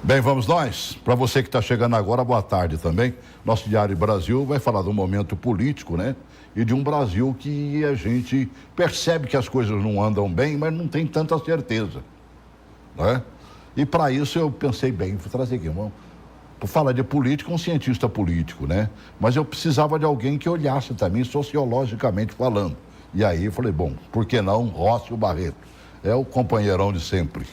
Bem, vamos nós. Para você que está chegando agora, boa tarde também. Nosso Diário Brasil vai falar do momento político, né? E de um Brasil que a gente percebe que as coisas não andam bem, mas não tem tanta certeza, né? E para isso eu pensei bem, vou trazer aqui, vamos falar de política, um cientista político, né? Mas eu precisava de alguém que olhasse também sociologicamente falando. E aí eu falei, bom, por que não Rócio Barreto? É o companheirão de sempre.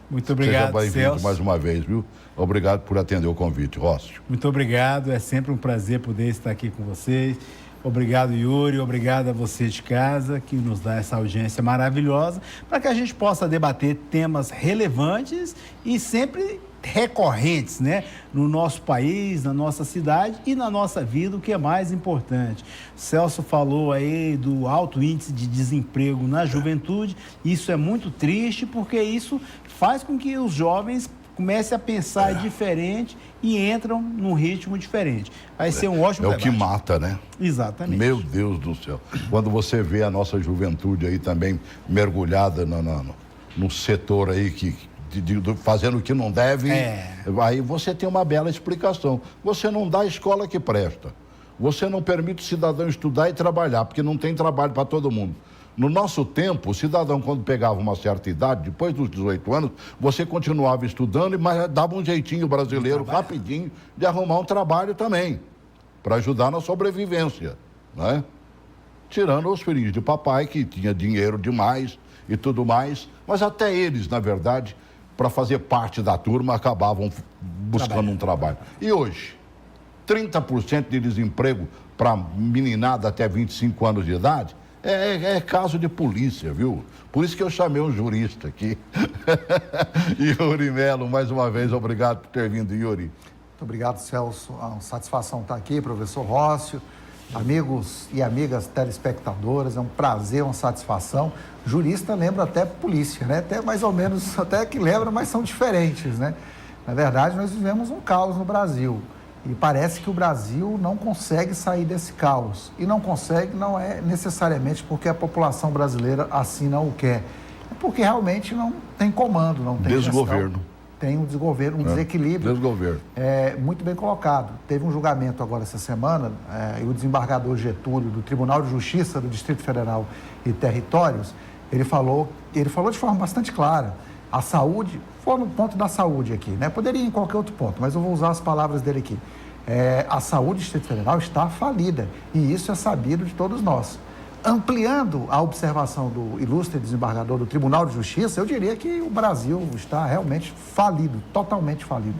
Muito obrigado, Seja bem-vindo Celso. mais uma vez, viu? Obrigado por atender o convite, Rócio. Muito obrigado, é sempre um prazer poder estar aqui com vocês. Obrigado, Yuri, obrigado a você de casa que nos dá essa audiência maravilhosa para que a gente possa debater temas relevantes e sempre recorrentes, né? No nosso país, na nossa cidade e na nossa vida, o que é mais importante. O Celso falou aí do alto índice de desemprego na juventude. Isso é muito triste porque isso faz com que os jovens comecem a pensar diferente e entram num ritmo diferente. Vai ser um ótimo debate. É o que mata, né? Exatamente. Meu Deus do céu. Quando você vê a nossa juventude aí também mergulhada no setor aí fazendo o que não deve, aí você tem uma bela explicação. Você não dá a escola que presta. Você não permite o cidadão estudar e trabalhar, porque não tem trabalho para todo mundo. No nosso tempo, o cidadão, quando pegava uma certa idade, depois dos 18 anos, você continuava estudando, mas dava um jeitinho brasileiro, rapidinho, de arrumar um trabalho também, para ajudar na sobrevivência, né? Tirando os filhos de papai, que tinha dinheiro demais e tudo mais, mas até eles, na verdade, para fazer parte da turma, acabavam buscando um trabalho. E hoje, 30% de desemprego para meninada até 25 anos de idade, é caso de polícia, viu? Por isso que eu chamei um jurista aqui. Yuri Melo, mais uma vez, obrigado por ter vindo, Yuri. Muito obrigado, Celso. É uma satisfação estar aqui, professor Rócio, amigos e amigas telespectadoras, é um prazer, uma satisfação. Jurista lembra até polícia, né? Até mais ou menos, até que lembra, mas são diferentes, né? Na verdade, nós vivemos um caos no Brasil. E parece que o Brasil não consegue sair desse caos. E não consegue, não é necessariamente porque a população brasileira assim não o quer. É porque realmente não tem comando, não tem desgoverno. Gestão. Tem um desgoverno, um desequilíbrio. Desgoverno. Muito bem colocado. Teve um julgamento agora essa semana, e o desembargador Getúlio, do Tribunal de Justiça do Distrito Federal e Territórios, ele falou de forma bastante clara. A saúde, foi no ponto da saúde aqui, né? Poderia ir em qualquer outro ponto, mas eu vou usar as palavras dele aqui. A saúde do Distrito Federal está falida, e isso é sabido de todos nós. Ampliando a observação do ilustre desembargador do Tribunal de Justiça, eu diria que o Brasil está realmente falido, totalmente falido.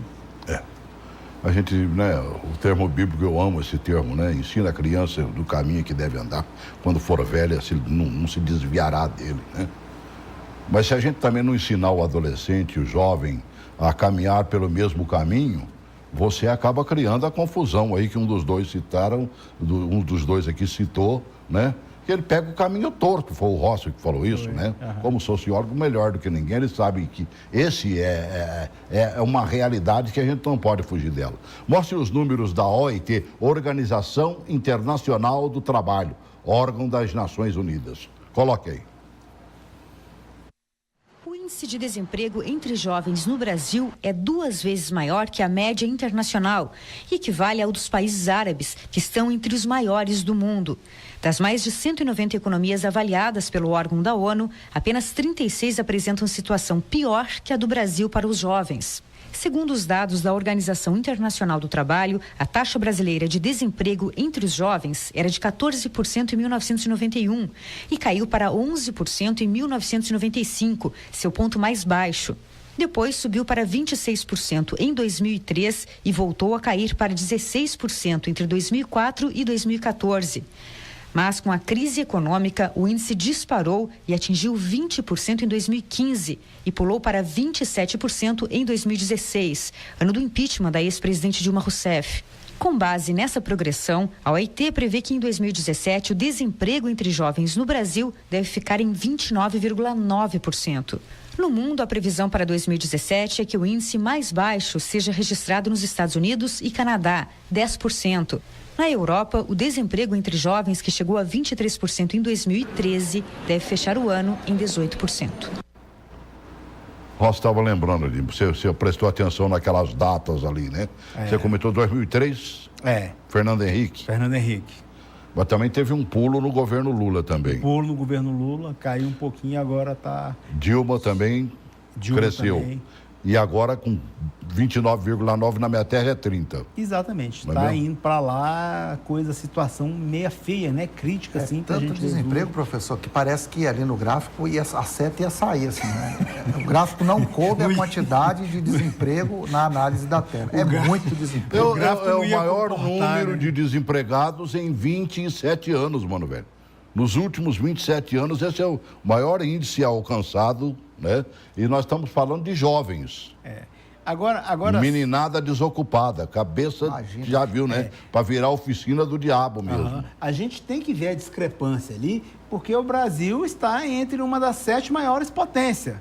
A gente, né, o termo bíblico, eu amo esse termo, né? Ensina a criança do caminho que deve andar, quando for velha, não se desviará dele, né? Mas se a gente também não ensinar o adolescente, o jovem, a caminhar pelo mesmo caminho, você acaba criando a confusão aí que um dos dois aqui citou, né? Que ele pega o caminho torto, foi o Rócio que falou isso, né? Como sociólogo, melhor do que ninguém, ele sabe que esse é uma realidade que a gente não pode fugir dela. Mostre os números da OIT, Organização Internacional do Trabalho, órgão das Nações Unidas. Coloque aí. O índice de desemprego entre jovens no Brasil é 2 vezes maior que a média internacional e equivale ao dos países árabes, que estão entre os maiores do mundo. Das mais de 190 economias avaliadas pelo órgão da ONU, apenas 36 apresentam situação pior que a do Brasil para os jovens. Segundo os dados da Organização Internacional do Trabalho, a taxa brasileira de desemprego entre os jovens era de 14% em 1991 e caiu para 11% em 1995, seu ponto mais baixo. Depois subiu para 26% em 2003 e voltou a cair para 16% entre 2004 e 2014. Mas com a crise econômica, o índice disparou e atingiu 20% em 2015 e pulou para 27% em 2016, ano do impeachment da ex-presidente Dilma Rousseff. Com base nessa progressão, a OIT prevê que em 2017 o desemprego entre jovens no Brasil deve ficar em 29,9%. No mundo, a previsão para 2017 é que o índice mais baixo seja registrado nos Estados Unidos e Canadá, 10%. Na Europa, o desemprego entre jovens, que chegou a 23% em 2013, deve fechar o ano em 18%. Ross estava lembrando ali, você prestou atenção naquelas datas ali, né? Você comentou 2003, Fernando Henrique. Fernando Henrique. Mas também teve um pulo no governo Lula também. Pulo no governo Lula, caiu um pouquinho, agora está... Dilma também cresceu. Também. E agora com 29,9 na minha terra é 30. Exatamente. Está indo para lá, situação meia feia, né? Crítica, assim. Tanto desemprego, professor, que parece que ali no gráfico a seta ia sair, assim, né? O gráfico não coube a quantidade de desemprego na análise da terra. Muito desemprego. É o maior número de desempregados em 27 anos, mano, velho. Nos últimos 27 anos, esse é o maior índice alcançado, né? E nós estamos falando de jovens. Agora... Meninada desocupada, cabeça, imagina, já viu, né? Para virar oficina do diabo mesmo. A gente tem que ver a discrepância ali, porque o Brasil está entre uma das 7 maiores potências.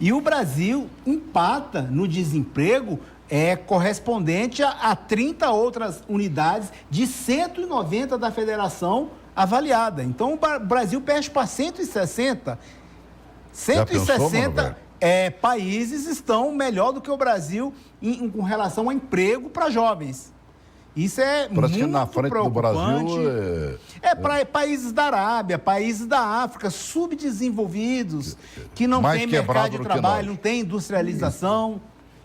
E o Brasil empata no desemprego correspondente a 30 outras unidades de 190 da federação avaliada. Então, o Brasil perde para 160. 160 países estão melhor do que o Brasil com relação ao emprego para jovens. Isso é muito que na frente preocupante. Do Brasil para países da Arábia, países da África, subdesenvolvidos, que não têm mercado de trabalho, não tem industrialização.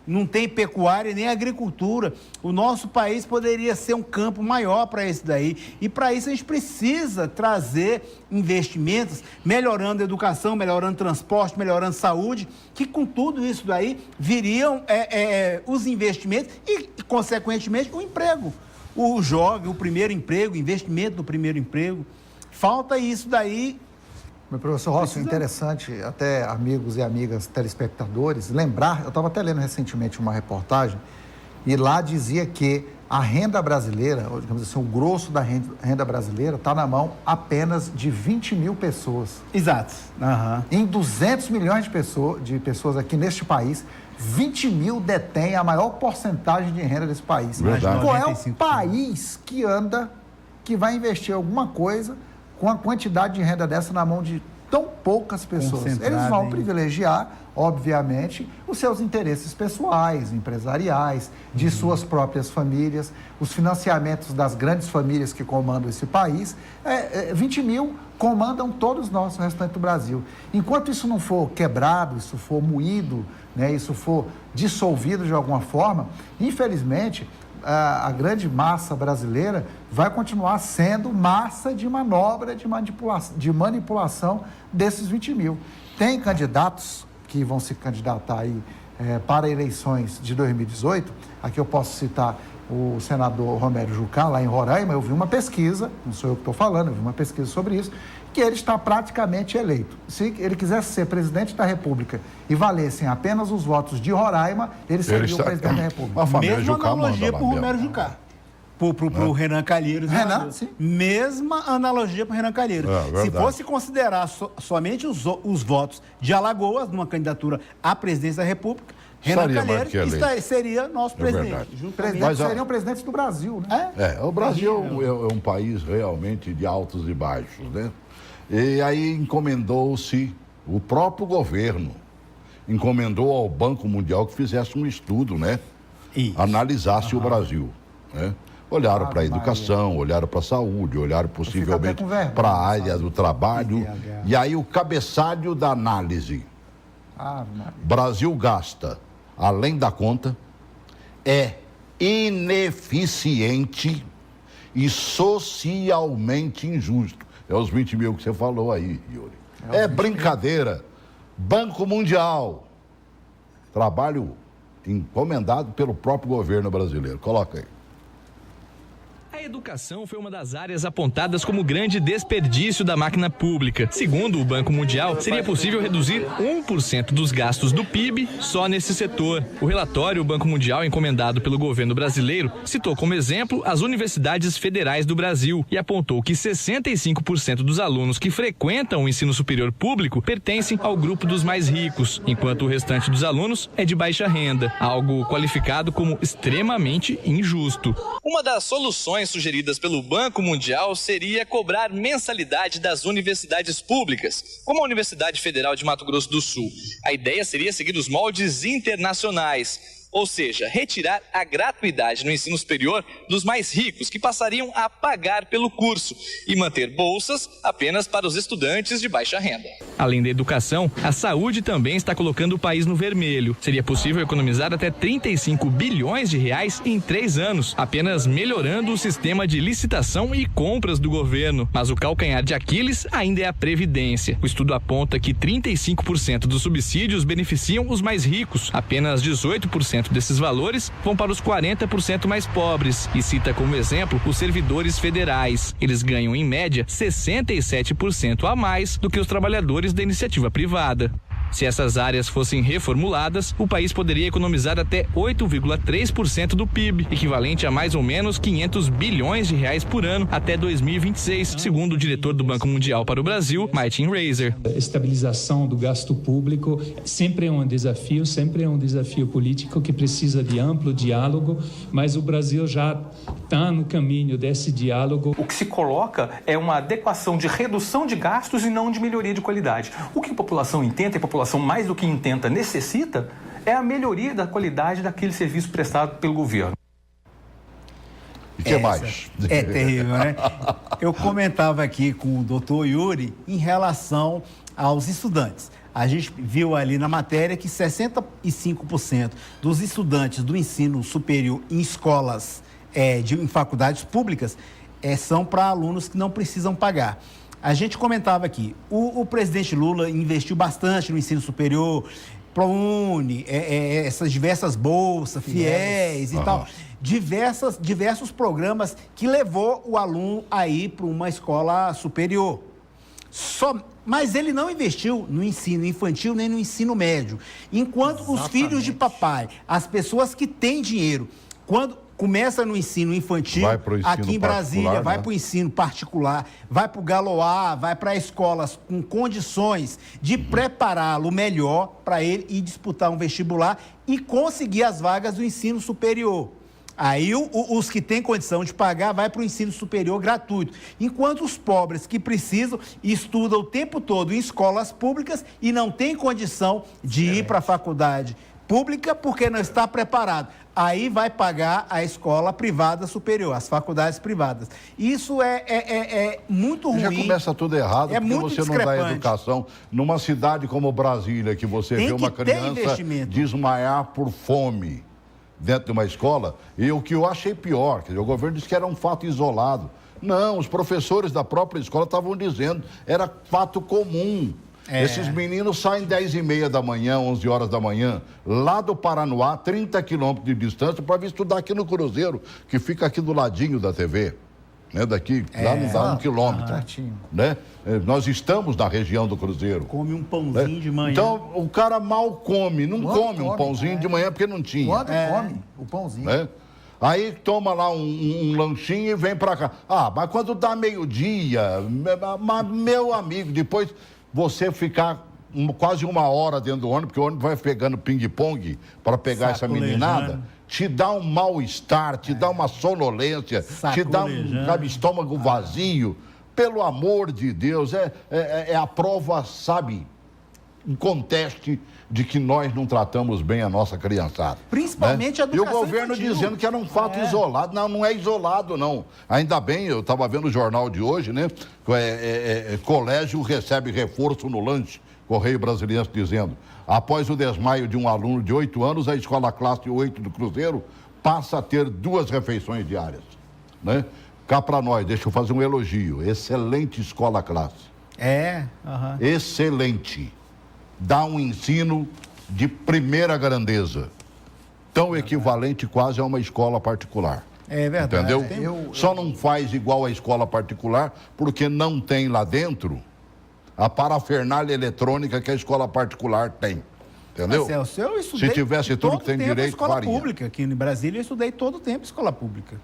Não tem pecuária nem agricultura. O nosso país poderia ser um campo maior para isso daí. E para isso a gente precisa trazer investimentos, melhorando a educação, melhorando transporte, melhorando saúde, que com tudo isso daí viriam os investimentos e, consequentemente, o emprego. O jovem, o primeiro emprego, o investimento do primeiro emprego. Falta isso daí. Meu professor Rossi, interessante, até amigos e amigas telespectadores, lembrar, eu estava até lendo recentemente uma reportagem, e lá dizia que a renda brasileira, ou digamos assim, o grosso da renda brasileira está na mão apenas de 20 mil pessoas. Exato. Em 200 milhões de pessoas aqui neste país, 20 mil detêm a maior porcentagem de renda desse país. Verdade. Qual é o país que vai investir alguma coisa com a quantidade de renda dessa na mão de tão poucas pessoas? Eles vão privilegiar, obviamente, os seus interesses pessoais, empresariais, de suas próprias famílias, os financiamentos das grandes famílias que comandam esse país. 20 mil comandam todos nós, o restante do Brasil. Enquanto isso não for quebrado, isso for moído, né, isso for dissolvido de alguma forma, infelizmente, a grande massa brasileira vai continuar sendo massa de manobra, de manipulação desses 20 mil. Tem candidatos que vão se candidatar aí para eleições de 2018. Aqui eu posso citar o senador Romero Jucá, lá em Roraima. Eu vi uma pesquisa, não sou eu que estou falando, eu vi uma pesquisa sobre isso, que ele está praticamente eleito. Se ele quisesse ser presidente da República e valessem apenas os votos de Roraima, ele seria o presidente da República. Mesma analogia para o Romero Jucá. Para o Renan Calheiros. Renan, sim. Mesma analogia para o Renan Calheiros. Se fosse considerar somente os votos de Alagoas, numa candidatura à presidência da República, Renan Calheiros seria nosso presidente. Seriam presidentes do Brasil, né? O Brasil é um país realmente de altos e baixos, né? E aí encomendou-se, o próprio governo encomendou ao Banco Mundial que fizesse um estudo, né? Isso. Analisasse o Brasil, né? Olharam para a educação, olharam para a saúde, olharam possivelmente para a área do trabalho. E aí o cabeçalho da análise. Brasil gasta, além da conta, é ineficiente e socialmente injusto. É os 20 mil que você falou aí, Yuri. É brincadeira. Banco Mundial. Trabalho encomendado pelo próprio governo brasileiro. Coloca aí. A educação foi uma das áreas apontadas como grande desperdício da máquina pública. Segundo o Banco Mundial, seria possível reduzir 1% dos gastos do PIB só nesse setor. O relatório, o Banco Mundial, encomendado pelo governo brasileiro, citou como exemplo as universidades federais do Brasil e apontou que 65% dos alunos que frequentam o ensino superior público pertencem ao grupo dos mais ricos, enquanto o restante dos alunos é de baixa renda, algo qualificado como extremamente injusto. Uma das soluções sugeridas pelo Banco Mundial seria cobrar mensalidade das universidades públicas, como a Universidade Federal de Mato Grosso do Sul. A ideia seria seguir os moldes internacionais. Ou seja, retirar a gratuidade no ensino superior dos mais ricos, que passariam a pagar pelo curso, e manter bolsas apenas para os estudantes de baixa renda. Além da educação, a saúde também está colocando o país no vermelho. Seria possível economizar até 35 bilhões de reais em 3 anos, apenas melhorando o sistema de licitação e compras do governo. Mas o calcanhar de Aquiles ainda é a Previdência. O estudo aponta que 35% dos subsídios beneficiam os mais ricos, apenas 18% desses valores vão para os 40% mais pobres, e cita como exemplo os servidores federais. Eles ganham em média 67% a mais do que os trabalhadores da iniciativa privada. Se essas áreas fossem reformuladas, o país poderia economizar até 8,3% do PIB, equivalente a mais ou menos 500 bilhões de reais por ano até 2026, segundo o diretor do Banco Mundial para o Brasil, Martin Reiser. A estabilização do gasto público sempre é um desafio político que precisa de amplo diálogo, mas o Brasil já está no caminho desse diálogo. O que se coloca é uma adequação de redução de gastos e não de melhoria de qualidade. O que a população intenta, e a população mais do que intenta, necessita, é a melhoria da qualidade daquele serviço prestado pelo governo. E o que mais? É terrível, né? Eu comentava aqui com o doutor Yuri em relação aos estudantes. A gente viu ali na matéria que 65% dos estudantes do ensino superior em escolas, em faculdades públicas, são para alunos que não precisam pagar. A gente comentava aqui, o presidente Lula investiu bastante no ensino superior, ProUni, essas diversas bolsas, FIES e tal, diversos programas que levou o aluno a ir para uma escola superior. Mas ele não investiu no ensino infantil nem no ensino médio. Enquanto os filhos de papai, as pessoas que têm dinheiro, quando começa no ensino infantil, aqui em Brasília, vai para o ensino particular, vai para o Galoá, vai para escolas com condições de prepará-lo melhor para ele ir disputar um vestibular e conseguir as vagas do ensino superior. Aí os que têm condição de pagar vai para o ensino superior gratuito. Enquanto os pobres que precisam estudam o tempo todo em escolas públicas e não têm condição de ir para a faculdade pública porque não está preparado. Aí vai pagar a escola privada superior, as faculdades privadas. Isso é muito ruim. Já começa tudo errado, porque você não dá educação. Numa cidade como Brasília, que você vê uma criança desmaiar por fome dentro de uma escola, e o que eu achei pior, quer dizer, o governo disse que era um fato isolado. Não, os professores da própria escola estavam dizendo, era fato comum. Esses meninos saem 10h30 da manhã, 11 horas da manhã, lá do Paranoá, 30 quilômetros de distância, para vir estudar aqui no Cruzeiro, que fica aqui do ladinho da TV. Né? Daqui, lá não dá 1 quilômetro. Né? Nós estamos na região do Cruzeiro. Come um pãozinho de manhã. Então, o cara mal come, não come um pãozinho de manhã porque não tinha. Quando come o pãozinho. Né? Aí toma lá um lanchinho e vem para cá. Mas quando dá meio-dia, meu amigo, depois você ficar quase 1 hora dentro do ônibus, porque o ônibus vai pegando ping-pong para pegar essa meninada, te dá um mal-estar, te dá uma sonolência, te dá um estômago vazio. Pelo amor de Deus, é a prova, sabe, inconteste de que nós não tratamos bem a nossa criançada. Principalmente, né? A educação E o governo infantil. Dizendo que era um fato isolado. Não é isolado, não. Ainda bem, eu estava vendo o jornal de hoje, né? Colégio recebe reforço no lanche. Correio Brasiliense dizendo, após o desmaio de um aluno de 8 anos, a escola classe 8 do Cruzeiro passa a ter 2 refeições diárias. Né? Cá para nós, deixa eu fazer um elogio. Excelente escola classe. Excelente. Dá um ensino de primeira grandeza. Tão equivalente quase a uma escola particular. É verdade. Entendeu? Só não faz igual a escola particular porque não tem lá dentro a parafernália eletrônica que a escola particular tem. Entendeu? Celso, eu estudei se tivesse tudo que tem direito, escola faria. Pública. Aqui em Brasília eu estudei todo o tempo escola pública.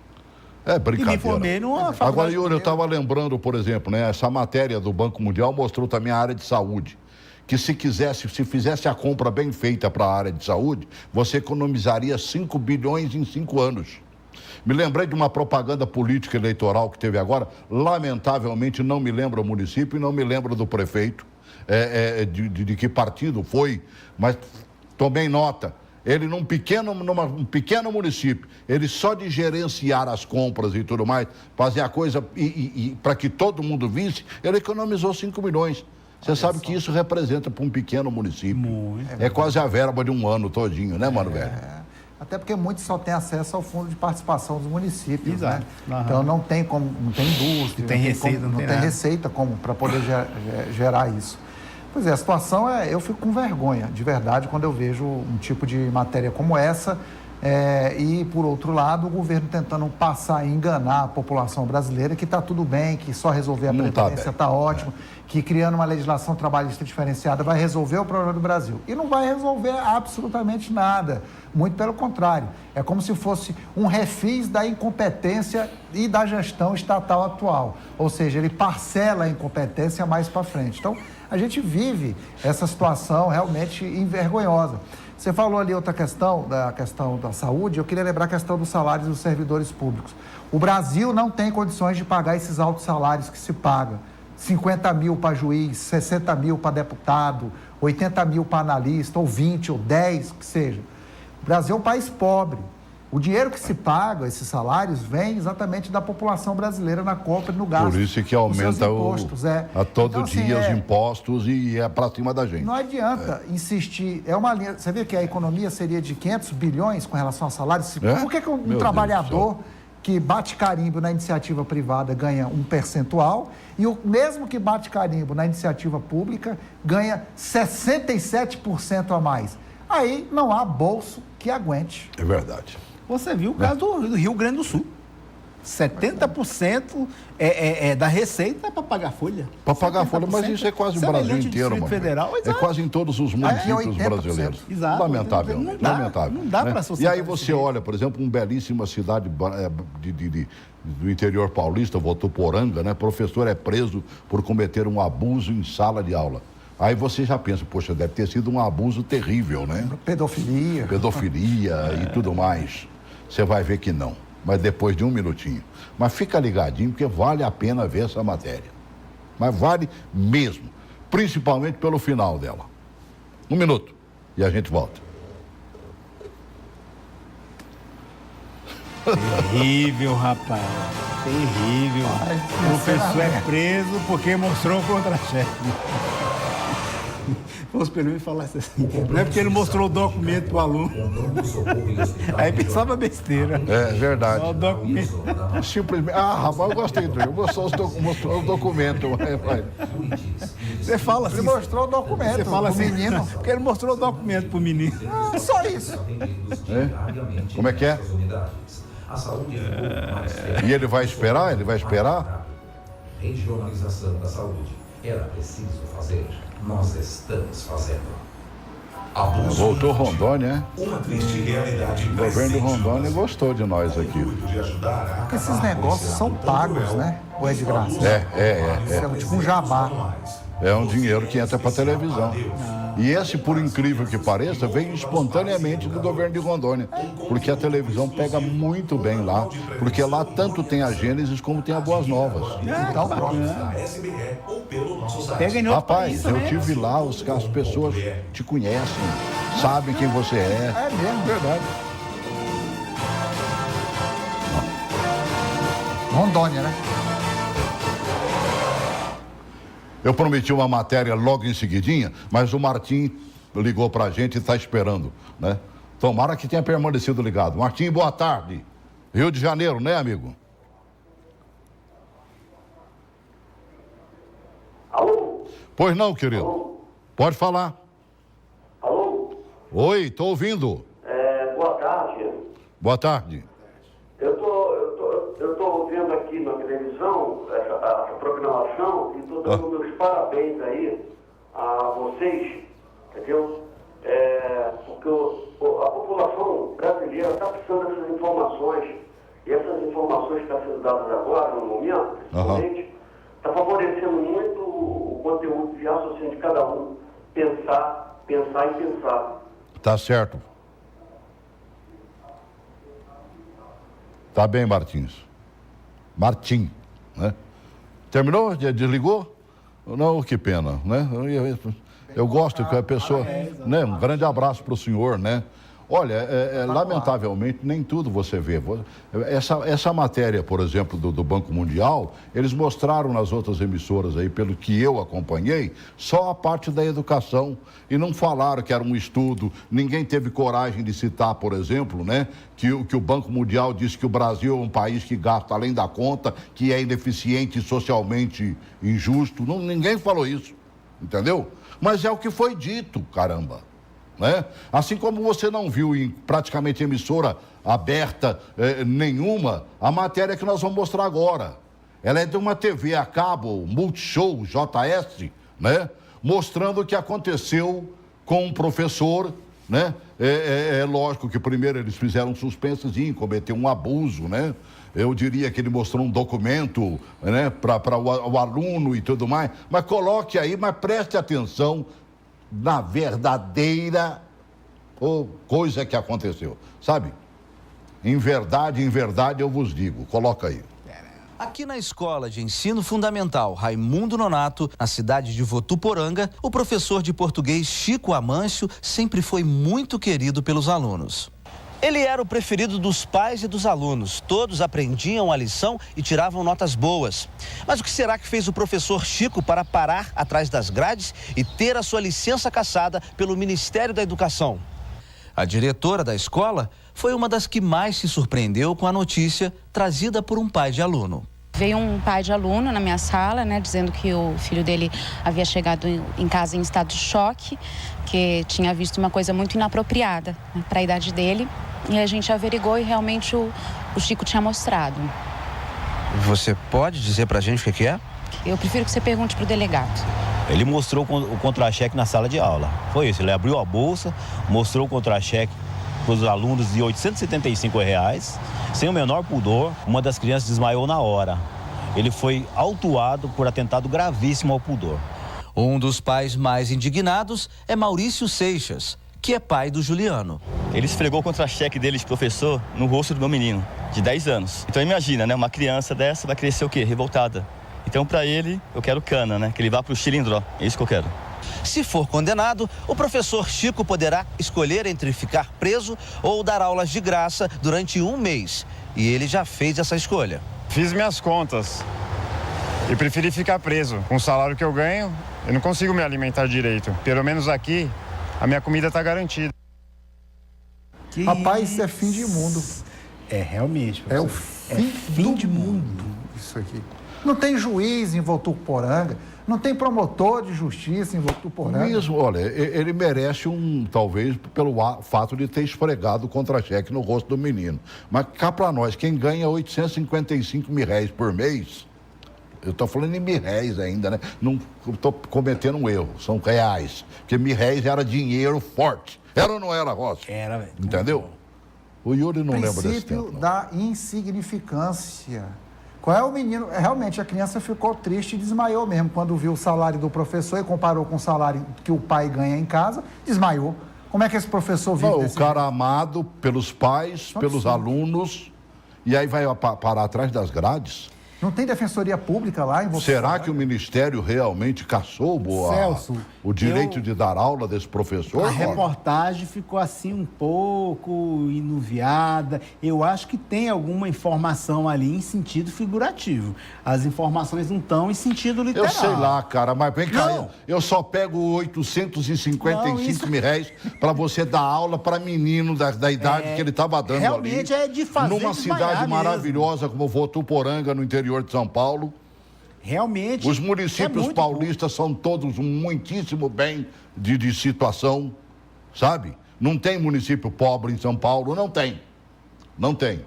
É brincadeira. E me formei numa faculdade. Agora, Yuri, eu estava lembrando, por exemplo, né, essa matéria do Banco Mundial mostrou também a área de saúde. Que se fizesse a compra bem feita para a área de saúde, você economizaria 5 bilhões em 5 anos. Me lembrei de uma propaganda política eleitoral que teve agora. Lamentavelmente, não me lembro o município e não me lembro do prefeito, de que partido foi, mas tomei nota. Ele num pequeno município, ele só de gerenciar as compras e tudo mais, fazer a coisa e para que todo mundo visse, ele economizou 5 milhões. Você sabe que isso representa para um pequeno município. É quase a verba de um ano todinho, né, mano, velho? Até porque muitos só têm acesso ao fundo de participação dos municípios, Exato. né? Uhum. Então não tem como, não tem indústria, não tem receita como para poder gerar isso. Pois é, a situação eu fico com vergonha, de verdade, quando eu vejo um tipo de matéria como essa. E, por outro lado, o governo tentando passar e enganar a população brasileira que está tudo bem, que só resolver a Previdência está ótimo, que criando uma legislação trabalhista diferenciada vai resolver o problema do Brasil. E não vai resolver absolutamente nada, muito pelo contrário. É como se fosse um refis da incompetência e da gestão estatal atual. Ou seja, ele parcela a incompetência mais para frente. Então, a gente vive essa situação realmente envergonhosa. Você falou ali outra questão da saúde, eu queria lembrar a questão dos salários dos servidores públicos. O Brasil não tem condições de pagar esses altos salários que se pagam. 50 mil para juiz, 60 mil para deputado, 80 mil para analista, ou 20, ou 10, que seja. O Brasil é um país pobre. O dinheiro que se paga, esses salários, vem exatamente da população brasileira na compra e no gasto. Por isso que aumenta a todo então, dia os impostos e é para cima da gente. Não adianta insistir. É uma linha. Você vê que a economia seria de 500 bilhões com relação a salários? Por que um trabalhador que bate carimbo na iniciativa privada ganha um percentual e o mesmo que bate carimbo na iniciativa pública ganha 67% a mais? Aí não há bolso que aguente. É verdade. Você viu o caso do Rio Grande do Sul. 70% da receita é para pagar folha. Para pagar folha, mas isso é quase o Brasil inteiro, mano. Federal, é quase em todos os municípios brasileiros. Exato. Lamentável. Não dá para E aí você olha, por exemplo, uma belíssima cidade do interior paulista, Votuporanga, né? Professor é preso por cometer um abuso em sala de aula. Aí você já pensa, poxa, deve ter sido um abuso terrível, né? Pedofilia e tudo mais. Você vai ver que não, mas depois de um minutinho. Mas fica ligadinho, porque vale a pena ver essa matéria. Mas vale mesmo, principalmente pelo final dela. 1 minuto e a gente volta. Terrível, rapaz. Terrível. O professor é preso porque mostrou contra-cheque. Os peludos falassem assim, não é porque ele mostrou o documento para o aluno. Aí pensava besteira. É verdade. Só o documento. Simplesmente. Rapaz, eu gostei do jogo. Mostrou o documento. Você fala assim. Ele mostrou o documento. Você fala assim, menino. porque ele mostrou o documento pro menino. Só isso. Como é que é? E ele vai esperar? Ele vai esperar? Regionalização da saúde. Era preciso fazer. Nós estamos fazendo. Voltou Rondônia, Uma triste realidade. O governo de Rondônia gostou de nós aqui. Porque esses negócios são pagos, né? Ou é de graça? É tipo um jabá. É um dinheiro que entra para a televisão. E esse, por incrível que pareça, veio espontaneamente do governo de Rondônia. Porque a televisão pega muito bem lá. Porque lá tanto tem a Gênesis como tem a Boas Novas. Então, pronto. Pega em outro Rapaz, país, eu né? tive lá, as pessoas te conhecem, sabem quem você é. É mesmo. Verdade. Rondônia, né? Eu prometi uma matéria logo em seguidinha, mas o Martim ligou pra gente e está esperando, né? Tomara que tenha permanecido ligado. Martim, boa tarde. Rio de Janeiro, né, amigo? Alô? Pois não, querido. Alô? Pode falar. Alô? Oi, tô ouvindo. Boa tarde. Boa tarde. Eu tô vendo aqui na televisão essa programação e tô dando meus parabéns aí a vocês, entendeu? Porque a população brasileira está precisando dessas informações. E essas informações que estão sendo dadas agora, no momento, principalmente, está favorecendo muito o conteúdo de raciocínio de cada um. Pensar e pensar. Tá certo. Tá bem, Martins. Martim, né? Terminou? Desligou? Não, que pena, né? Eu gosto que a pessoa... Né? Um grande abraço para o senhor, né? Olha, lamentavelmente, nem tudo você vê. Essa matéria, por exemplo, do Banco Mundial, eles mostraram nas outras emissoras aí, pelo que eu acompanhei, só a parte da educação. E não falaram que era um estudo, ninguém teve coragem de citar, por exemplo, né, que o Banco Mundial disse que o Brasil é um país que gasta além da conta, que é ineficiente e socialmente injusto. Ninguém falou isso, entendeu? Mas é o que foi dito, caramba. Né? Assim como você não viu em praticamente emissora aberta nenhuma, a matéria que nós vamos mostrar agora. Ela é de uma TV a cabo, Multishow, JS, né? Mostrando o que aconteceu com um professor, né? É lógico que primeiro eles fizeram um suspensozinho, cometeu um abuso, né? Eu diria que ele mostrou um documento, né, para o aluno e tudo mais, mas coloque aí, mas preste atenção na verdadeira coisa que aconteceu, sabe? Em verdade, eu vos digo. Coloca aí. Aqui na Escola de Ensino Fundamental Raimundo Nonato, na cidade de Votuporanga, o professor de português Chico Amâncio sempre foi muito querido pelos alunos. Ele era o preferido dos pais e dos alunos. Todos aprendiam a lição e tiravam notas boas. Mas o que será que fez o professor Chico para parar atrás das grades e ter a sua licença cassada pelo Ministério da Educação? A diretora da escola foi uma das que mais se surpreendeu com a notícia trazida por um pai de aluno. Veio um pai de aluno na minha sala, né, dizendo que o filho dele havia chegado em casa em estado de choque, que tinha visto uma coisa muito inapropriada, né, para a idade dele. E a gente averigou e realmente o Chico tinha mostrado. Você pode dizer pra gente o que é? Eu prefiro que você pergunte pro delegado. Ele mostrou o contra-cheque na sala de aula. Foi isso, ele abriu a bolsa, mostrou o contra-cheque para os alunos de R$ 875, sem o menor pudor. Uma das crianças desmaiou na hora. Ele foi autuado por atentado gravíssimo ao pudor. Um dos pais mais indignados é Maurício Seixas, que é pai do Juliano. Ele esfregou o contra-cheque dele de professor no rosto do meu menino, de 10 anos. Então imagina, né? Uma criança dessa vai crescer o quê? Revoltada. Então para ele, eu quero cana, né? Que ele vá pro Chilindró. É isso que eu quero. Se for condenado, o professor Chico poderá escolher entre ficar preso ou dar aulas de graça durante 1 mês. E ele já fez essa escolha. Fiz minhas contas e preferi ficar preso. Com o salário que eu ganho, eu não consigo me alimentar direito. Pelo menos aqui, a minha comida está garantida. Rapaz, isso é fim de mundo. É, realmente. É o fim de mundo, isso aqui. Não tem juiz em Votuporanga, não tem promotor de justiça em Votuporanga. Mesmo, olha, ele merece talvez, pelo fato de ter esfregado o contra-cheque no rosto do menino. Mas cá pra nós, quem ganha 855 mil reais por mês, eu tô falando em mil reais ainda, né? Não tô cometendo um erro, são reais. Porque mil reais era dinheiro forte. Era ou não era, Rossi? Era, velho. Entendeu? O Yuri não lembra desse tempo. Princípio da insignificância. Qual é o menino? Realmente, a criança ficou triste e desmaiou mesmo. Quando viu o salário do professor e comparou com o salário que o pai ganha em casa, desmaiou. Como é que esse professor vive O cara amado pelos pais, pelos alunos, e aí vai parar atrás das grades? Não tem defensoria pública lá em Votuporanga? Será que o Ministério realmente caçou Celso, o direito de dar aula desse professor? A reportagem ficou assim um pouco inuviada. Eu acho que tem alguma informação ali em sentido figurativo. As informações não estão em sentido literal. Eu sei lá, cara, mas vem cá, eu só pego 855 mil reais para você dar aula para menino da idade que ele estava dando realmente ali. É de fazer numa cidade maravilhosa como Votuporanga, no interior de São Paulo. Realmente. Os municípios paulistas são todos muitíssimo bem de situação, sabe? Não tem município pobre em São Paulo, não tem. Não tem.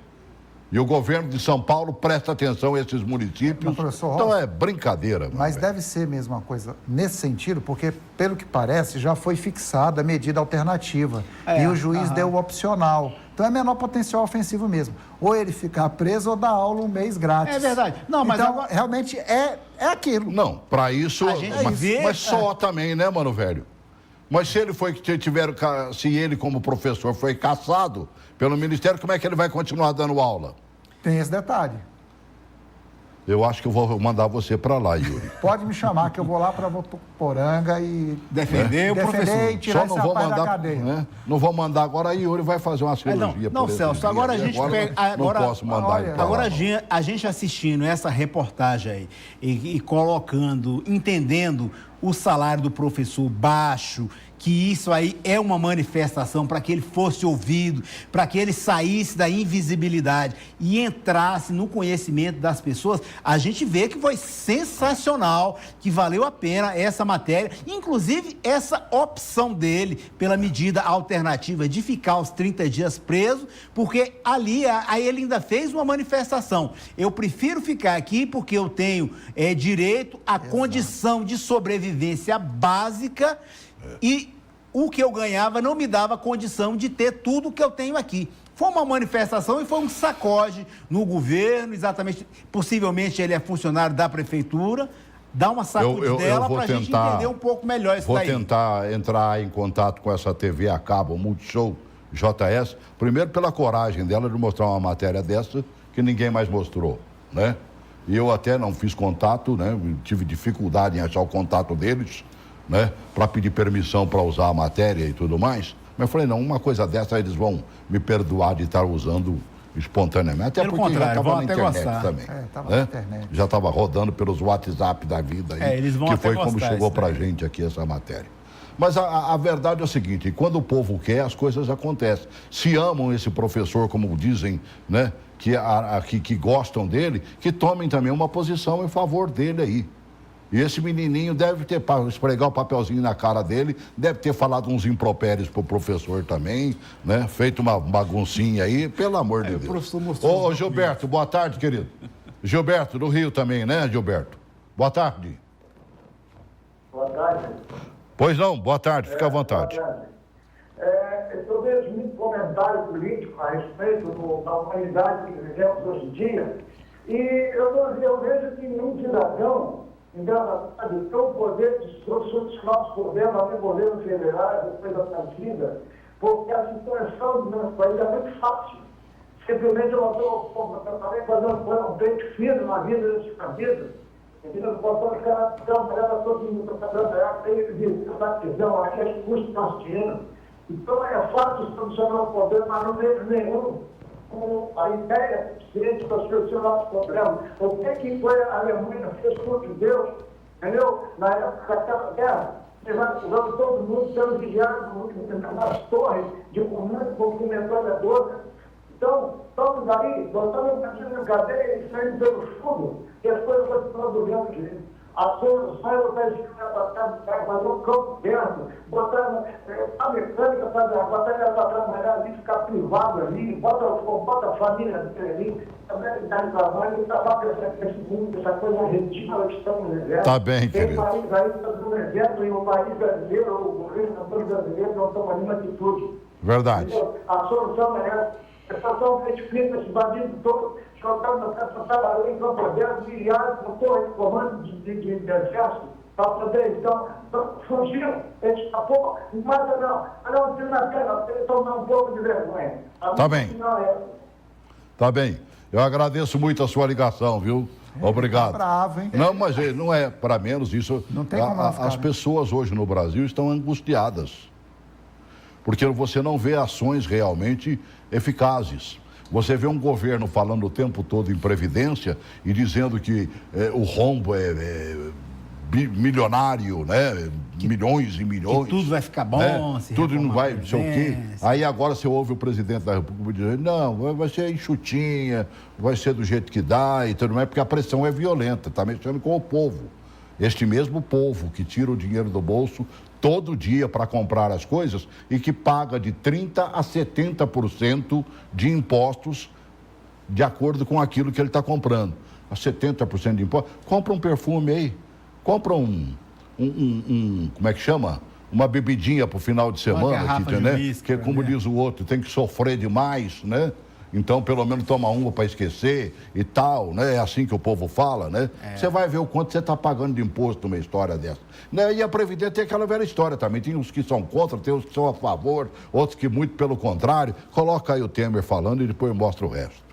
E o governo de São Paulo presta atenção a esses municípios. Então é brincadeira. Mas deve ser mesmo uma coisa nesse sentido, porque, pelo que parece, já foi fixada a medida alternativa. E o juiz deu o opcional. Então é menor potencial ofensivo mesmo. Ou ele ficar preso ou dar aula 1 mês grátis. É verdade. Não, mas então, agora... realmente é aquilo. Não, para isso... Mas só também, né, mano, velho? Mas se ele se ele como professor foi cassado pelo Ministério, como é que ele vai continuar dando aula? Tem esse detalhe. Eu acho que eu vou mandar você para lá, Yuri. Pode me chamar, que eu vou lá para Votuporanga e defender o professor. E tirar esse rapaz da cadeia. Né? Não vou mandar agora, a Yuri vai fazer uma cirurgia. Não, Celso, agora a gente não posso mandar ele. Agora a gente assistindo essa reportagem aí e colocando, entendendo o salário do professor baixo, que isso aí é uma manifestação para que ele fosse ouvido, para que ele saísse da invisibilidade e entrasse no conhecimento das pessoas, a gente vê que foi sensacional, que valeu a pena essa matéria, inclusive essa opção dele pela medida alternativa de ficar os 30 dias preso, porque ali aí ele ainda fez uma manifestação. Eu prefiro ficar aqui porque eu tenho direito à condição de sobrevivência básica e o que eu ganhava não me dava condição de ter tudo que eu tenho aqui. Foi uma manifestação e foi um sacode no governo, exatamente. Possivelmente ele é funcionário da prefeitura. Dá uma sacudidela para a gente entender um pouco melhor isso daí. Vou tentar entrar em contato com essa TV a cabo, Multishow JS, primeiro pela coragem dela de mostrar uma matéria dessa que ninguém mais mostrou, né? E eu até não fiz contato, né? Tive dificuldade em achar o contato deles, né, para pedir permissão para usar a matéria e tudo mais. Mas eu falei, não, uma coisa dessa eles vão me perdoar de estar usando espontaneamente. Até porque já estava na internet também. Na internet. Já estava rodando pelos WhatsApp da vida aí, eles vão que até foi como chegou para a gente aqui essa matéria. Mas a verdade é o seguinte, quando o povo quer, as coisas acontecem. Se amam esse professor, como dizem, né, que gostam dele, que tomem também uma posição em favor dele aí. E esse menininho deve ter, para esfregar o papelzinho na cara dele, deve ter falado uns impropérios pro professor também, né? Feito uma baguncinha aí, pelo amor de Deus. Ô, Gilberto, boa tarde, querido. Gilberto, do Rio também, né, Gilberto? Boa tarde. Boa tarde. Pois não, boa tarde, fica à vontade. Boa tarde. Eu vejo muito comentário político a respeito da humanidade que vivemos hoje em dia, e eu vejo que nenhum cidadão engraçado, tem o poder de instruções que nós governos, até governo federal, depois da partida, porque a situação do nosso país é muito fácil. Simplesmente eu estou fazendo um peito firme na vida desse partido, entendeu? Botando trabalhando todo mundo para trabalhar, tem que dar prisão, aqui é custo nosso dinheiro. Então é fácil solucionar o problema, mas não vejo nenhum com a ideia suficiente para solucionar os problemas. O que foi a Alemanha fez contra Deus, entendeu? Na época daquela guerra, usando todo mundo sendo vigiado nas torres de comando com metralhadora. Então, estamos aí, botando o partido na cadeia e saindo pelo fundo, e as coisas continuam do mesmo jeito. A solução é fazer um campo dentro, botar a mecânica botar ela para trabalhar ali, ficar privado ali, bota a família ali, também dá trabalho, e trabalha esse mundo, essa coisa ridícula que estamos vivendo. Tá bem, querido. Tem país aí que está no evento e o país brasileiro, o governo brasileiro não toma nenhuma atitude. Verdade. Entendeu? A solução é essa. A situação retifica esse bandido todo, jogando na casa trabalhando em Campo Aberto, milhares de torre de comando de exército, para poder, então, fugiram, ele escapou, mas não, tira na terra, ele tomar um pouco de vergonha. Tá bem. Tá bem. Eu agradeço muito a sua ligação, viu? Obrigado. Tá bravo, hein? Não, mas não é para menos isso. Não tem como não ficar, as pessoas hoje no Brasil estão angustiadas. Porque você não vê ações realmente eficazes. Você vê um governo falando o tempo todo em previdência e dizendo que o rombo é milionário, né? Milhões e milhões. Que tudo vai ficar bom, né? Tudo não vai, não sei o quê. Aí agora você ouve o presidente da República dizendo, não, vai ser enxutinha, vai ser do jeito que dá e tudo mais, porque a pressão é violenta, está mexendo com o povo. Este mesmo povo que tira o dinheiro do bolso todo dia para comprar as coisas e que paga de 30% a 70% de impostos de acordo com aquilo que ele está comprando. A 70% de impostos. Compra um perfume aí, compra como é que chama? Uma bebidinha para o final de semana, né? Que como diz o outro, tem que sofrer demais, né? Então, pelo menos toma uma para esquecer e tal, né? É assim que o povo fala, né? Você vai ver o quanto você está pagando de imposto numa história dessa. Né? E a Previdência tem aquela velha história também. Tem uns que são contra, tem uns que são a favor, outros que muito pelo contrário. Coloca aí o Temer falando e depois mostra o resto.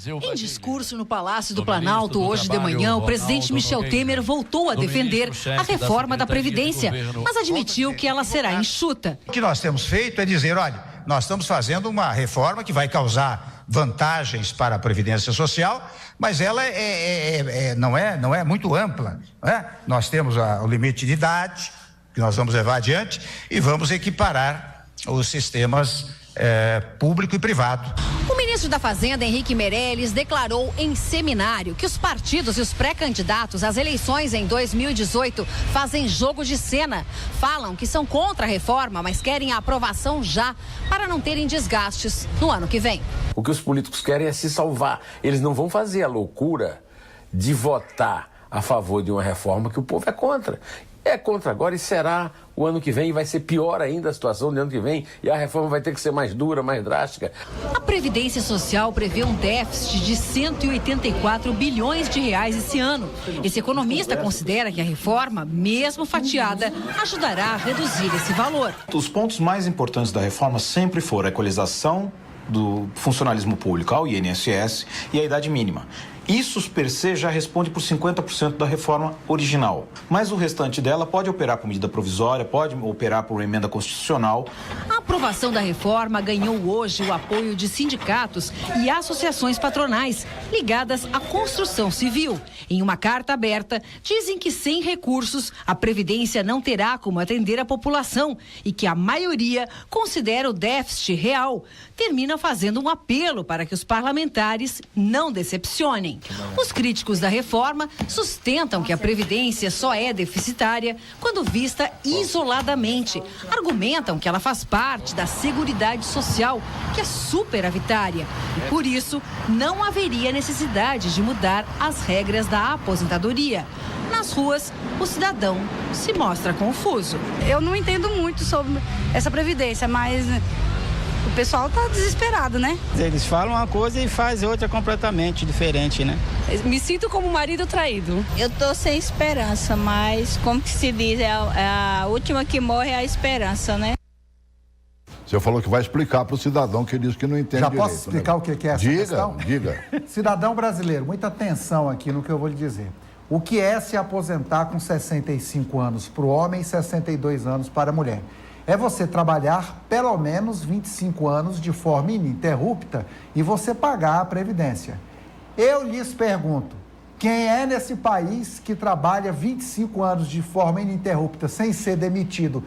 Em discurso no Palácio do Planalto hoje de manhã, o presidente Michel Temer voltou a defender a reforma da Previdência, mas admitiu que ela será enxuta. O que nós temos feito é dizer, olha, nós estamos fazendo uma reforma que vai causar vantagens para a Previdência Social, mas ela não é muito ampla. Não é? Nós temos o limite de idade, que nós vamos levar adiante, e vamos equiparar os sistemas público e privado. O ministro da Fazenda, Henrique Meirelles, declarou em seminário que os partidos e os pré-candidatos às eleições em 2018 fazem jogo de cena. Falam que são contra a reforma, mas querem a aprovação já, para não terem desgastes no ano que vem. O que os políticos querem é se salvar. Eles não vão fazer a loucura de votar a favor de uma reforma que o povo é contra. É contra agora e será o ano que vem, e vai ser pior ainda a situação do ano que vem, e a reforma vai ter que ser mais dura, mais drástica. A Previdência Social prevê um déficit de 184 bilhões de reais esse ano. Esse economista considera que a reforma, mesmo fatiada, ajudará a reduzir esse valor. Os pontos mais importantes da reforma sempre foram a equalização do funcionalismo público ao INSS e a idade mínima. Isso, per se, já responde por 50% da reforma original. Mas o restante dela pode operar por medida provisória, pode operar por emenda constitucional. A aprovação da reforma ganhou hoje o apoio de sindicatos e associações patronais ligadas à construção civil. Em uma carta aberta, dizem que sem recursos, a Previdência não terá como atender a população e que a maioria considera o déficit real. Termina fazendo um apelo para que os parlamentares não decepcionem. Os críticos da reforma sustentam que a Previdência só é deficitária quando vista isoladamente. Argumentam que ela faz parte da Seguridade Social, que é superavitária. E por isso, não haveria necessidade de mudar as regras da aposentadoria. Nas ruas, o cidadão se mostra confuso. Eu não entendo muito sobre essa Previdência, mas o pessoal tá desesperado, né? Eles falam uma coisa e fazem outra completamente diferente, né? Me sinto como marido traído. Eu tô sem esperança, mas como que se diz, é a última que morre é a esperança, né? O senhor falou que vai explicar para o cidadão que diz que não entende Já direito. posso explicar, né? O que é essa questão? Diga. Cidadão brasileiro, muita atenção aqui no que eu vou lhe dizer. O que é se aposentar com 65 anos para o homem e 62 anos para a mulher? É você trabalhar pelo menos 25 anos de forma ininterrupta e você pagar a Previdência. Eu lhes pergunto, quem é nesse país que trabalha 25 anos de forma ininterrupta, sem ser demitido,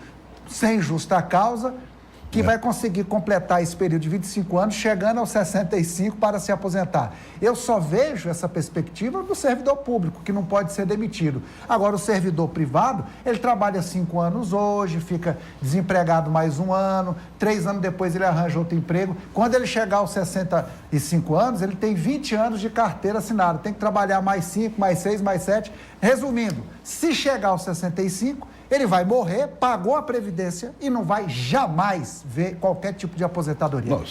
sem justa causa, que vai conseguir completar esse período de 25 anos, chegando aos 65 para se aposentar? Eu só vejo essa perspectiva do servidor público, que não pode ser demitido. Agora, o servidor privado, ele trabalha 5 anos hoje, fica desempregado mais 1 ano, 3 anos depois ele arranja outro emprego. Quando ele chegar aos 65 anos, ele tem 20 anos de carteira assinada, tem que trabalhar mais 5, mais 6, mais 7. Resumindo, se chegar aos 65, ele vai morrer, pagou a Previdência e não vai jamais ver qualquer tipo de aposentadoria. Não,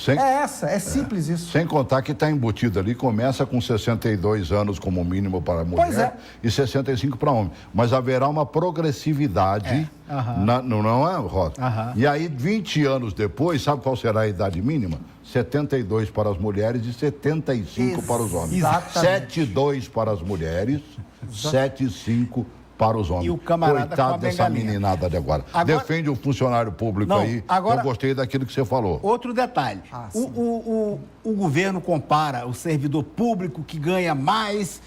é simples isso. Sem contar que está embutido ali, começa com 62 anos como mínimo para mulher e 65 para homem. Mas haverá uma progressividade, não é, Rosa? E aí, 20 anos depois, sabe qual será a idade mínima? 72 para as mulheres e 75 para os homens. 7,2 para as mulheres, 7,5 para os homens. E o camarada coitado dessa meninada de agora. Defende o funcionário público aí. Eu gostei daquilo que você falou. Outro detalhe. O governo compara o servidor público que ganha mais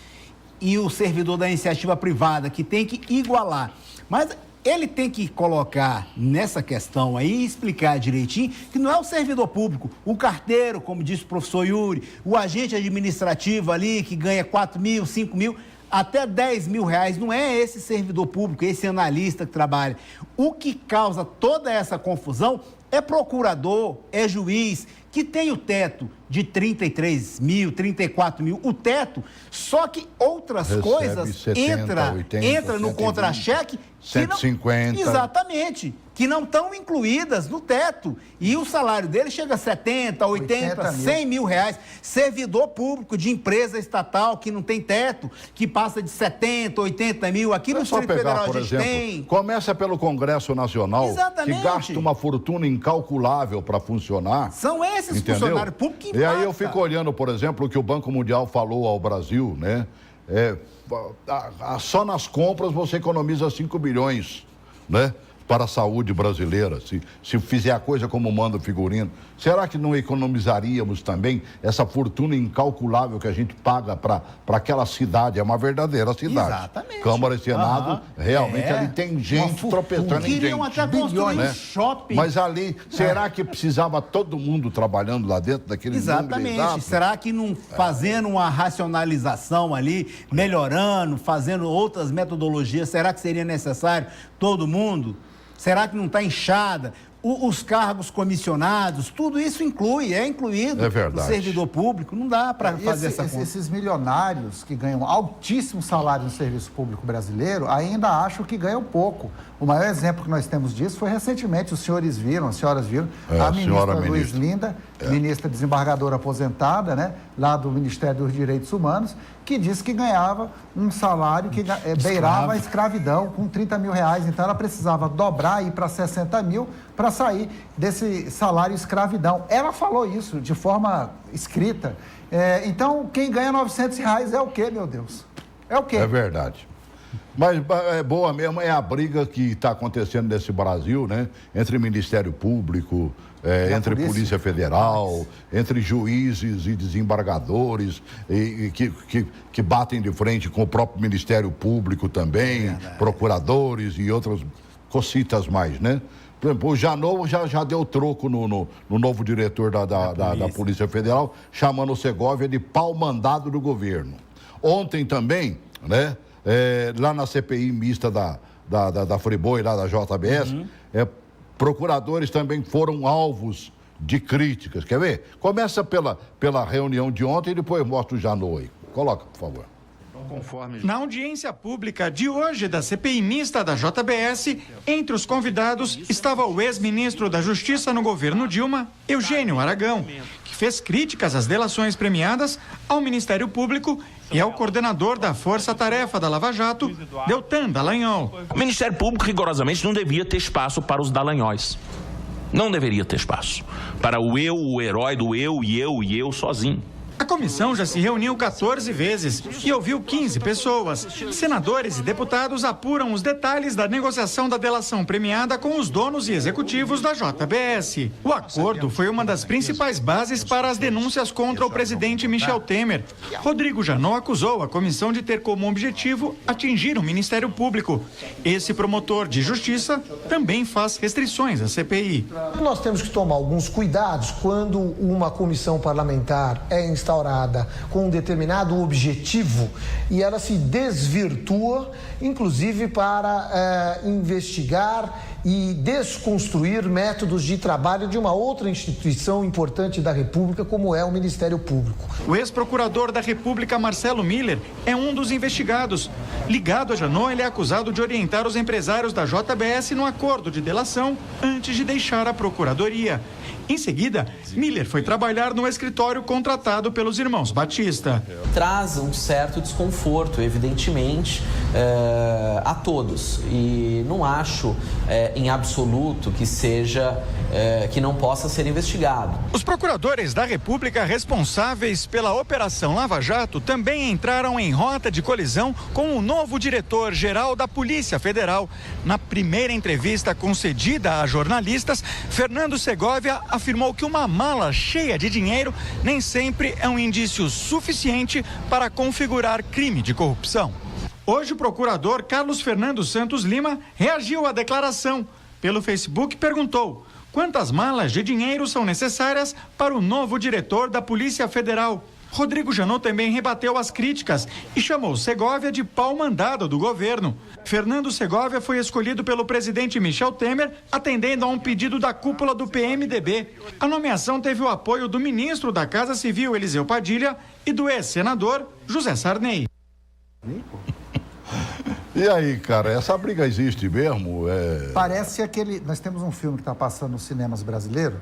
e o servidor da iniciativa privada, que tem que igualar. Mas ele tem que colocar nessa questão aí e explicar direitinho que não é o servidor público, o carteiro, como disse o professor Yuri, o agente administrativo ali que ganha 4 mil, 5 mil, até 10 mil reais, não é esse servidor público, esse analista que trabalha. O que causa toda essa confusão é procurador, é juiz, que tem o teto de 33 mil, 34 mil, o teto, só que outras recebe coisas 70, 80, entra no contra-cheque. 150. Exatamente, que não estão incluídas no teto. E o salário dele chega a 70, 80, 100 mil reais. Servidor público de empresa estatal que não tem teto, que passa de 70, 80 mil. Aqui no Distrito Federal a gente tem. Começa pelo Congresso Nacional, que gasta uma fortuna em incalculável para funcionar. São esses entendeu? funcionários públicos que E aí eu fico olhando, por exemplo, o que o Banco Mundial falou ao Brasil, né? Só nas compras você economiza 5 bilhões, né? Para a saúde brasileira, se fizer a coisa como manda o figurino. Será que não economizaríamos também essa fortuna incalculável que a gente paga para aquela cidade? É uma verdadeira cidade. Exatamente. Câmara e Senado, realmente ali tem gente tropeçando em gente. Queriam até construir um shopping. Mas ali, será que precisava todo mundo trabalhando lá dentro daquele Exatamente. Será que não fazendo uma racionalização ali, melhorando, fazendo outras metodologias, será que seria necessário todo mundo? Será que não está inchada? Os cargos comissionados, tudo isso é incluído no servidor público. Não dá para fazer essa conta. Esses milionários que ganham altíssimo salário no serviço público brasileiro ainda acham que ganham pouco. O maior exemplo que nós temos disso foi recentemente, as senhoras viram, a ministra Luiz Linda, ministra desembargadora aposentada, né, lá do Ministério dos Direitos Humanos, que disse que ganhava um salário que beirava a escravidão com 30 mil reais. Então ela precisava dobrar e ir para 60 mil para sair desse salário escravidão. Ela falou isso de forma escrita. Então quem ganha 900 reais é o quê, meu Deus? É o quê? É verdade. Mas é boa mesmo, é a briga que está acontecendo nesse Brasil, né? Entre Ministério Público, entre Polícia Federal, entre juízes e desembargadores, que batem de frente com o próprio Ministério Público também, procuradores e outras cocitas mais, né? Por exemplo, o Janot já deu troco no novo diretor da Polícia Federal, chamando o Segovia de pau-mandado do governo. Ontem também, né? Lá na CPI mista da Friboi, lá da JBS, procuradores também foram alvos de críticas. Quer ver? Começa pela reunião de ontem e depois mostra o Janot aí. Coloca, por favor. Na audiência pública de hoje da CPI mista da JBS, entre os convidados estava o ex-ministro da Justiça no governo Dilma, Eugênio Aragão, que fez críticas às delações premiadas ao Ministério Público e ao coordenador da Força Tarefa da Lava Jato, Deltan Dallagnol. O Ministério Público, rigorosamente, não devia ter espaço para os Dallagnóis. Não deveria ter espaço para o herói do eu sozinho. A comissão já se reuniu 14 vezes e ouviu 15 pessoas. Senadores e deputados apuram os detalhes da negociação da delação premiada com os donos e executivos da JBS. O acordo foi uma das principais bases para as denúncias contra o presidente Michel Temer. Rodrigo Janot acusou a comissão de ter como objetivo atingir o Ministério Público. Esse promotor de justiça também faz restrições à CPI. Nós temos que tomar alguns cuidados quando uma comissão parlamentar é instaurada com um determinado objetivo e ela se desvirtua, inclusive para investigar e desconstruir métodos de trabalho de uma outra instituição importante da República, como é o Ministério Público. O ex-procurador da República, Marcelo Miller, é um dos investigados. Ligado a Janot, ele é acusado de orientar os empresários da JBS no acordo de delação antes de deixar a procuradoria. Em seguida, Miller foi trabalhar no escritório contratado pelos irmãos Batista. Traz um certo desconforto, evidentemente, a todos. E não acho, em absoluto, que não possa ser investigado. Os procuradores da República responsáveis pela Operação Lava Jato também entraram em rota de colisão com o novo diretor-geral da Polícia Federal. Na primeira entrevista concedida a jornalistas, Fernando Segovia afirmou que uma mala cheia de dinheiro nem sempre é um indício suficiente para configurar crime de corrupção. Hoje, o procurador Carlos Fernando Santos Lima reagiu à declaração. Pelo Facebook, perguntou: quantas malas de dinheiro são necessárias para o novo diretor da Polícia Federal? Rodrigo Janot também rebateu as críticas e chamou Segovia de pau-mandado do governo. Fernando Segovia foi escolhido pelo presidente Michel Temer, atendendo a um pedido da cúpula do PMDB. A nomeação teve o apoio do ministro da Casa Civil, Eliseu Padilha, e do ex-senador José Sarney. E aí, cara, essa briga existe mesmo? Parece nós temos um filme que está passando nos cinemas brasileiros,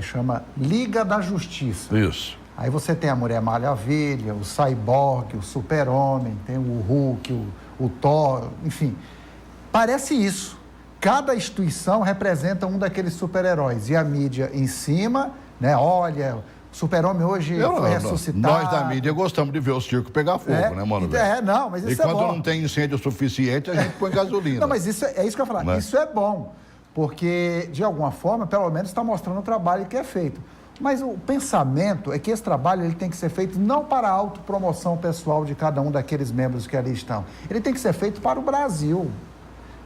chama Liga da Justiça. Isso. Aí você tem a Mulher Maravilha, o Cyborg, o Super-Homem, tem o Hulk, o Thor, enfim. Parece isso. cada instituição representa um daqueles super-heróis. E a mídia em cima, né? Olha, o super-homem hoje foi ressuscitado. Nós da mídia gostamos de ver o circo pegar fogo, né, mano? Não, mas isso é bom. E quando não tem incêndio suficiente, a gente põe gasolina. Não, mas isso é isso que eu ia falar. Isso é bom, porque, de alguma forma, pelo menos está mostrando o trabalho que é feito. Mas o pensamento é que esse trabalho ele tem que ser feito não para a autopromoção pessoal de cada um daqueles membros que ali estão. Ele tem que ser feito para o Brasil.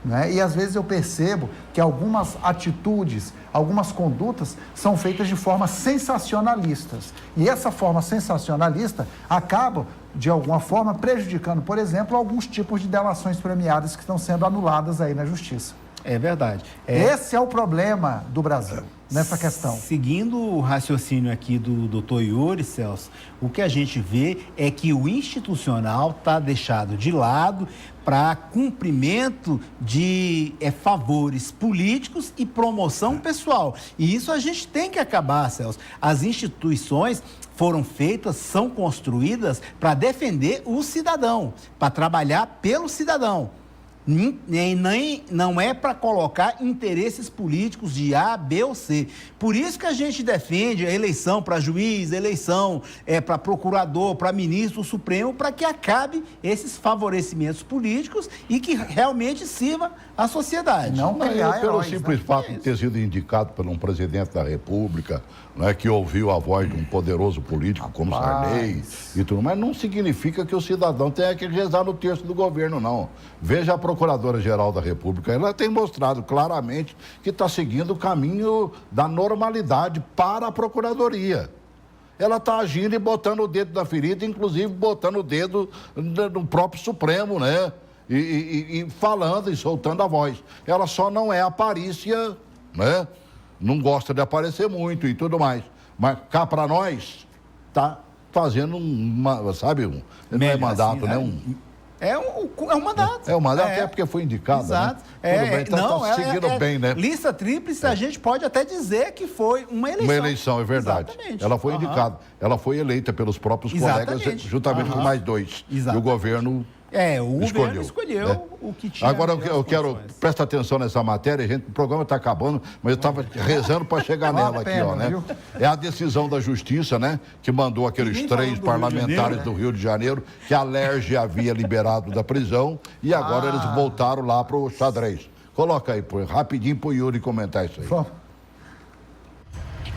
Né? E às vezes eu percebo que algumas atitudes, algumas condutas são feitas de forma sensacionalistas. E essa forma sensacionalista acaba, de alguma forma, prejudicando, por exemplo, alguns tipos de delações premiadas que estão sendo anuladas aí na Justiça. É verdade. Esse é o problema do Brasil nessa questão. Seguindo o raciocínio aqui do doutor Yuri, Celso, o que a gente vê é que o institucional está deixado de lado para cumprimento de favores políticos e promoção pessoal. E isso a gente tem que acabar, Celso. As instituições foram feitas, são construídas para defender o cidadão, para trabalhar pelo cidadão. Não é para colocar interesses políticos de A, B ou C. Por isso que a gente defende a eleição para juiz, eleição para procurador, para ministro Supremo, para que acabe esses favorecimentos políticos e que realmente sirva à sociedade. Não criar pelo heróis, simples fato de ter sido indicado por um presidente da República, né, que ouviu a voz de um poderoso político como Sarney e tudo, mas não significa que o cidadão tenha que rezar no terço do governo, não. Veja a Procuradora-Geral da República, ela tem mostrado claramente que está seguindo o caminho da normalidade para a Procuradoria. Ela está agindo e botando o dedo na ferida, inclusive botando o dedo no próprio Supremo, né? E falando e soltando a voz. Ela só não é aparícia, né? Não gosta de aparecer muito e tudo mais. Mas cá para nós, está fazendo não é mandato, assim, né? É um mandato. É um mandato, até porque foi indicado. Exato. Né? Tudo bem, então está seguindo bem, né? Lista tríplice, a gente pode até dizer que foi uma eleição. Uma eleição, é verdade. Exatamente. Ela foi indicada. Ela foi eleita pelos próprios colegas, juntamente com mais dois. Exato. E o governo o governo escolheu o que tinha. Agora eu quero, presta atenção nessa matéria, o programa está acabando, mas eu estava rezando para chegar nela aqui, ó, né? É a decisão da Justiça, né? Que mandou aqueles 3 parlamentares do Rio de Janeiro, que a Alerj havia liberado da prisão, e agora eles voltaram lá para o xadrez. Coloca aí, rapidinho, para o Yuri comentar isso aí.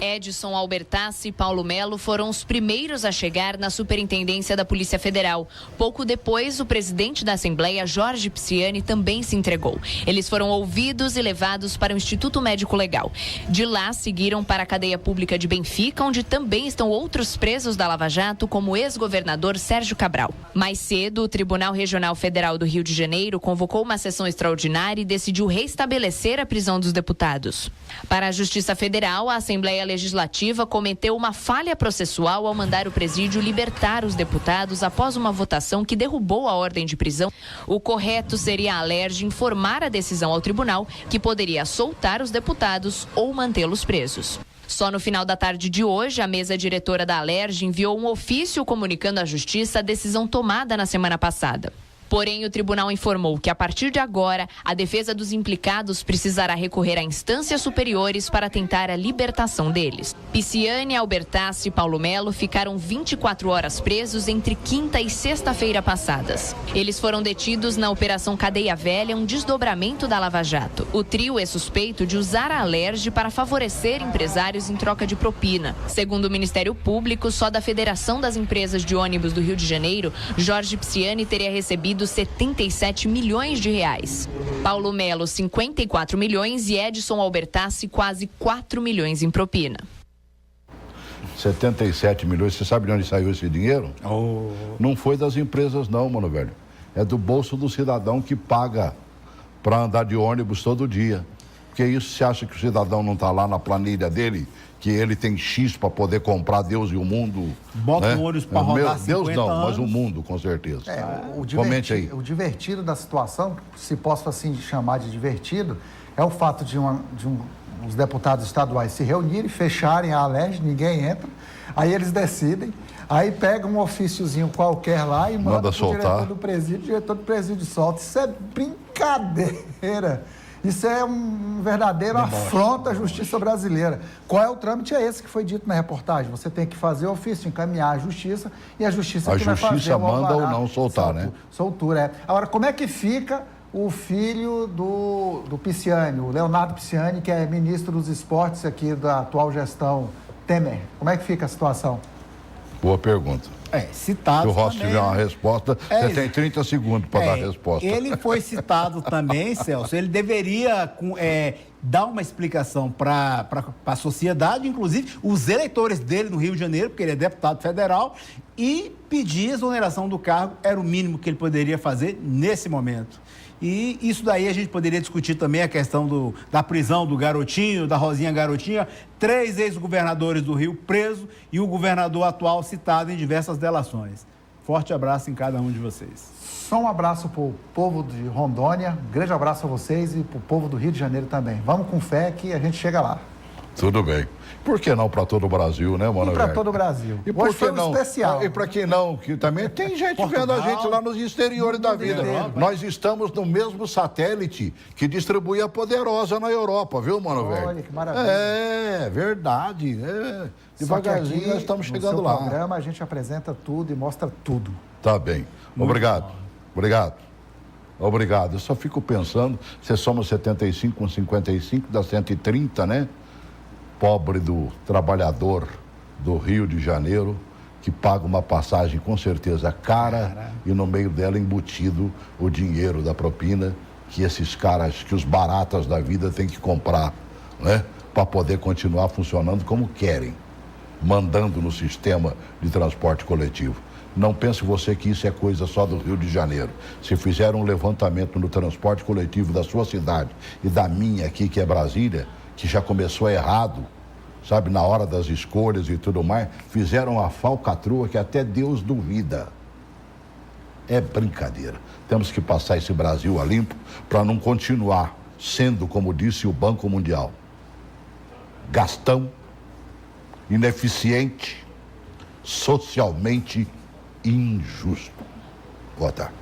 Edson Albertassi e Paulo Melo foram os primeiros a chegar na Superintendência da Polícia Federal. Pouco depois, o presidente da Assembleia, Jorge Pisciani, também se entregou. Eles foram ouvidos e levados para o Instituto Médico Legal. De lá, seguiram para a cadeia pública de Benfica, onde também estão outros presos da Lava Jato, como o ex-governador Sérgio Cabral. Mais cedo, o Tribunal Regional Federal do Rio de Janeiro convocou uma sessão extraordinária e decidiu restabelecer a prisão dos deputados. Para a Justiça Federal, a Assembleia Legislativa cometeu uma falha processual ao mandar o presídio libertar os deputados após uma votação que derrubou a ordem de prisão. O correto seria a Alerj informar a decisão ao tribunal, que poderia soltar os deputados ou mantê-los presos. Só no final da tarde de hoje, a mesa diretora da Alerj enviou um ofício comunicando à Justiça a decisão tomada na semana passada. Porém, o tribunal informou que, a partir de agora, a defesa dos implicados precisará recorrer a instâncias superiores para tentar a libertação deles. Pisciani, Albertassi e Paulo Melo ficaram 24 horas presos entre quinta e sexta-feira passadas. Eles foram detidos na Operação Cadeia Velha, um desdobramento da Lava Jato. O trio é suspeito de usar a Alerj para favorecer empresários em troca de propina. Segundo o Ministério Público, só da Federação das Empresas de Ônibus do Rio de Janeiro, Jorge Pisciani teria recebido 77 milhões de reais. Paulo Melo, 54 milhões e Edson Albertassi, quase 4 milhões em propina. 77 milhões, você sabe de onde saiu esse dinheiro? Não foi das empresas não, mano velho. É do bolso do cidadão que paga para andar de ônibus todo dia. Porque isso, você acha que o cidadão não está lá na planilha dele, que ele tem X para poder comprar Deus e o mundo? Bota né? um ônibus para rodar 50 Deus não, anos. mas o mundo, com certeza. Comente aí. O divertido da situação, se posso assim chamar de divertido, é o fato de uns deputados estaduais se reunirem, fecharem a Alerj, ninguém entra, aí eles decidem, aí pegam um ofíciozinho qualquer lá e manda pro soltar. o diretor do presídio solta. Isso é brincadeira. Isso é um verdadeiro afronta à justiça brasileira. Qual é o trâmite? É esse que foi dito na reportagem. Você tem que fazer o ofício, encaminhar à justiça e a justiça que vai fazer. A justiça manda ou não soltar, né? Soltura, é. Agora, como é que fica o filho do Pisciani, o Leonardo Pisciani, que é ministro dos esportes aqui da atual gestão Temer? Como é que fica a situação? Boa pergunta. Citado. Se o Rossi também, tiver uma resposta, você tem 30 segundos para dar a resposta. Ele foi citado também, Celso. Ele deveria dar uma explicação para a sociedade, inclusive os eleitores dele no Rio de Janeiro, porque ele é deputado federal, e pedir exoneração do cargo era o mínimo que ele poderia fazer nesse momento. E isso daí a gente poderia discutir também a questão da prisão do Garotinho, da Rosinha Garotinha, 3 ex-governadores do Rio presos e o governador atual citado em diversas delações. Forte abraço em cada um de vocês. Só um abraço para o povo de Rondônia, um grande abraço a vocês e para o povo do Rio de Janeiro também. Vamos com fé que a gente chega lá. Tudo bem. Por que não para todo o Brasil, né, mano? E para todo o Brasil. E por Hoje foi um especial. E para quem não, que também tem gente vendo a gente lá nos exteriores da vida. Nós estamos no mesmo satélite que distribui a Poderosa na Europa, viu, mano, velho? Olha que maravilha. É, verdade. Devagarzinho nós estamos chegando lá. No programa a gente apresenta tudo e mostra tudo. Tá bem. Obrigado. Obrigado. Eu só fico pensando, se somos 75 com 55, dá 130, né? Pobre do trabalhador do Rio de Janeiro, que paga uma passagem com certeza cara e no meio dela embutido o dinheiro da propina que esses caras, que os baratas da vida têm que comprar, né? Para poder continuar funcionando como querem, mandando no sistema de transporte coletivo. Não pense você que isso é coisa só do Rio de Janeiro. Se fizer um levantamento no transporte coletivo da sua cidade e da minha aqui, que é Brasília, que já começou errado, sabe, na hora das escolhas e tudo mais, fizeram uma falcatrua que até Deus duvida. É brincadeira. Temos que passar esse Brasil a limpo para não continuar sendo, como disse o Banco Mundial, gastão, ineficiente, socialmente injusto. Boa tarde.